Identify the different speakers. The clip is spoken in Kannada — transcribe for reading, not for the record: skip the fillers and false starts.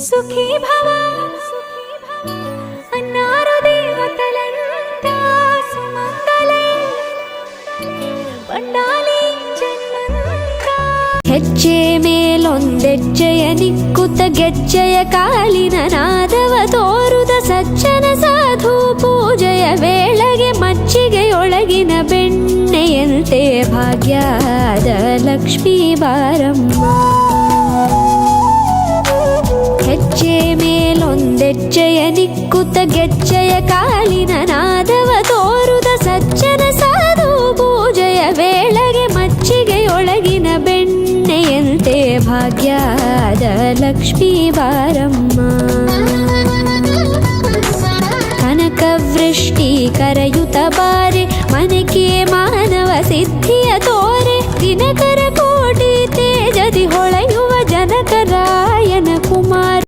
Speaker 1: ಸುಖಿ ಭವ ಅನ್ನಾರು ದೇವತಲಂತ ಸುಮಂಗಲೇ ಬಂಡಾಲಿ ಜನ್ಮಂತ. ಹೆಜ್ಜೆ ಮೇಲೊಂದೆಜ್ಜೆಯ ನಿಕ್ಕುತ್ತ ಗೆಜ್ಜೆಯ ಕಾಲಿನ ನಾದವ ತೋರುದ ಸಜ್ಜನ ಸಾಧು ಪೂಜೆಯ ವೇಳೆಗೆ ಮಜ್ಜಿಗೆಯೊಳಗಿನ ಬೆಣ್ಣೆಯಂತೆ ಭಾಗ್ಯದ ಲಕ್ಷ್ಮೀ ಬಾರಮ್ಮ. ಹೆಜ್ಜೆ ಮೇಲೊಂದೆಜ್ಜೆಯ ನಿಕ್ಕುತ್ತ ಗೆಜ್ಜೆಯ ಕಾಲಿನ ನಾದವ ತೋರುದ ಸಜ್ಜನ ಸಾಧು ಪೂಜೆಯ ವೇಳೆಗೆ ಮಜ್ಜಿಗೆಯೊಳಗಿನ ಬೆಣ್ಣೆಯಂತೆ ಭಾಗ್ಯದ ಲಕ್ಷ್ಮೀ ಬಾರಮ್ಮ.